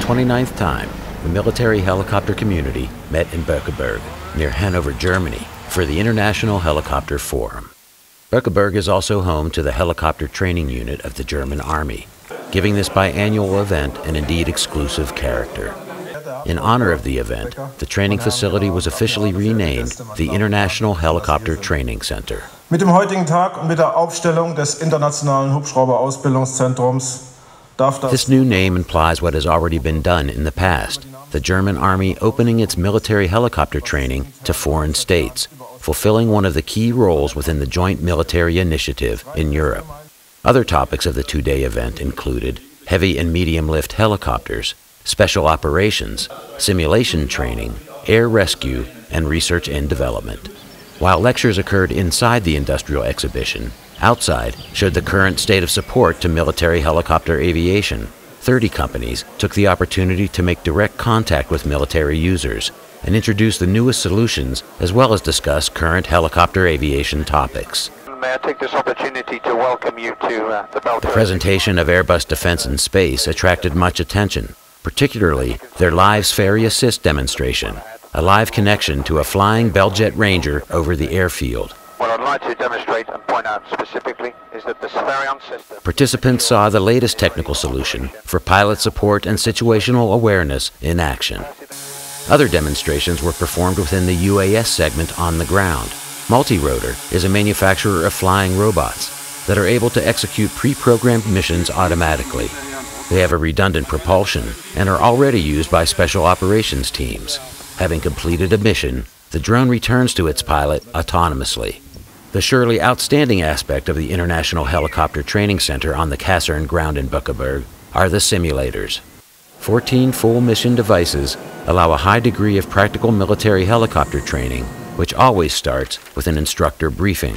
29th time, the military helicopter community met in Bückeburg, near Hannover, Germany, for the International Helicopter Forum. Bückeburg is also home to the helicopter training unit of the German Army, giving this biannual event an indeed exclusive character. In honor of the event, the training facility was officially renamed the International Helicopter Training Center. Mit dem heutigen Tag und mit der Aufstellung des Internationalen Hubschrauber-Ausbildungszentrums darf das... This new name implies what has already been done in the past, the German Army opening its military helicopter training to foreign states, fulfilling one of the key roles within the joint military initiative in Europe. Other topics of the two-day event included heavy and medium-lift helicopters, special operations, simulation training, air rescue, and research and development. While lectures occurred inside the industrial exhibition, outside showed the current state of support to military helicopter aviation. 30 companies took the opportunity to make direct contact with military users and introduce the newest solutions as well as discuss current helicopter aviation topics. May I take this opportunity to welcome you to The presentation of Airbus Defence and Space attracted much attention, particularly their live ferry assist demonstration, a live connection to a flying Bell Jet Ranger over the airfield. What I'd like to demonstrate and point out specifically is that the Spherion system... Participants saw the latest technical solution for pilot support and situational awareness in action. Other demonstrations were performed within the UAS segment on the ground. Multirotor is a manufacturer of flying robots that are able to execute pre-programmed missions automatically. They have a redundant propulsion and are already used by special operations teams. Having completed a mission, the drone returns to its pilot autonomously. The surely outstanding aspect of the International Helicopter Training Center on the Kaserne ground in Bückeburg are the simulators. 14 full mission devices allow a high degree of practical military helicopter training, which always starts with an instructor briefing.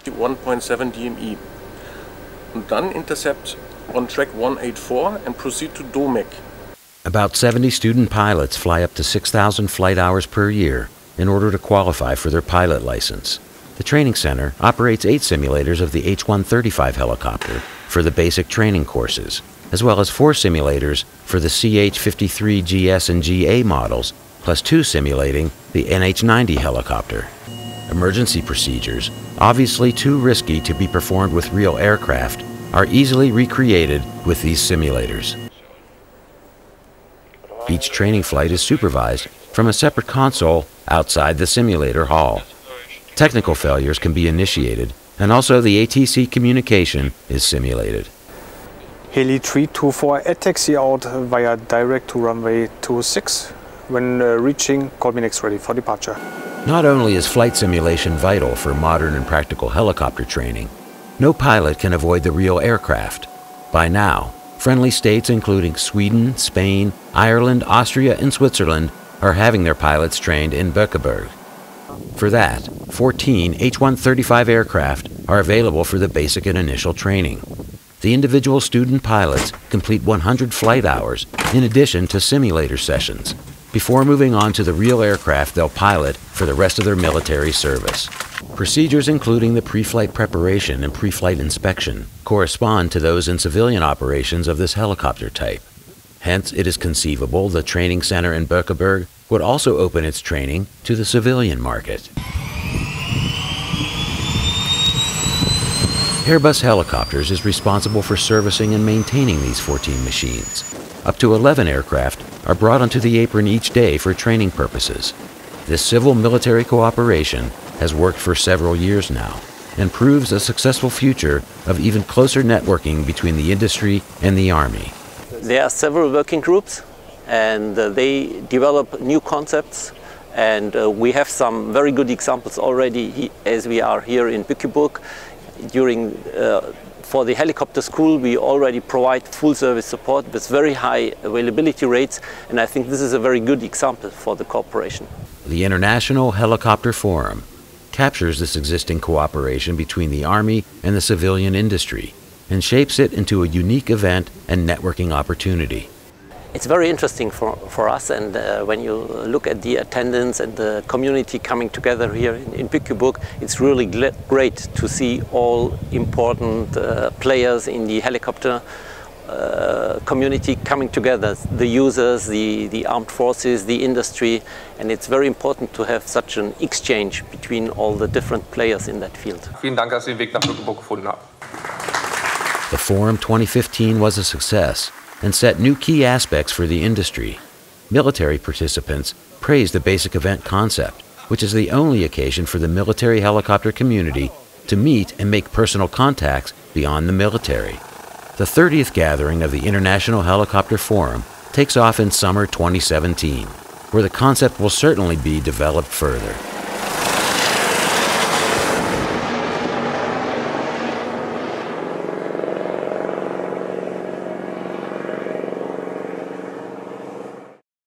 1.7 DME. And then intercept on track 184 and proceed to Domek. About 70 student pilots fly up to 6,000 flight hours per year in order to qualify for their pilot license. The training center operates 8 simulators of the H-135 helicopter for the basic training courses, as well as 4 simulators for the CH-53 GS and GA models, plus 2 simulating the NH-90 helicopter. Emergency procedures, obviously too risky to be performed with real aircraft, are easily recreated with these simulators. Each training flight is supervised from a separate console outside the simulator hall. Technical failures can be initiated, and also the ATC communication is simulated. Heli 324 at taxi out via direct to runway 26. When reaching, call me next ready for departure. Not only is flight simulation vital for modern and practical helicopter training, no pilot can avoid the real aircraft. By now, friendly states including Sweden, Spain, Ireland, Austria, and Switzerland are having their pilots trained in Bückeburg. For that, 14 H-135 aircraft are available for the basic and initial training. The individual student pilots complete 100 flight hours in addition to simulator sessions, before moving on to the real aircraft they'll pilot for the rest of their military service. Procedures including the pre-flight preparation and pre-flight inspection correspond to those in civilian operations of this helicopter type. Hence, it is conceivable the training center in Bückeburg would also open its training to the civilian market. Airbus Helicopters is responsible for servicing and maintaining these 14 machines. Up to 11 aircraft are brought onto the apron each day for training purposes. This civil-military cooperation has worked for several years now and proves a successful future of even closer networking between the industry and the Army. There are several working groups and they develop new concepts, and we have some very good examples already as we are here in Bückeburg. For the helicopter school, we already provide full service support with very high availability rates, and I think this is a very good example for the cooperation. The International Helicopter Forum captures this existing cooperation between the Army and the civilian industry and shapes it into a unique event and networking opportunity. It's very interesting for us, and when you look at the attendance and the community coming together here in Bückeburg, it's really great to see all important players in the helicopter community coming together, the users, the armed forces, the industry, and it's very important to have such an exchange between all the different players in that field. Vielen Dank, dass Sie den Weg nach Bückeburg gefunden haben. The Forum 2015 was a success and set new key aspects for the industry. Military participants praised the basic event concept, which is the only occasion for the military helicopter community to meet and make personal contacts beyond the military. The 30th gathering of the International Helicopter Forum takes off in summer 2017, where the concept will certainly be developed further.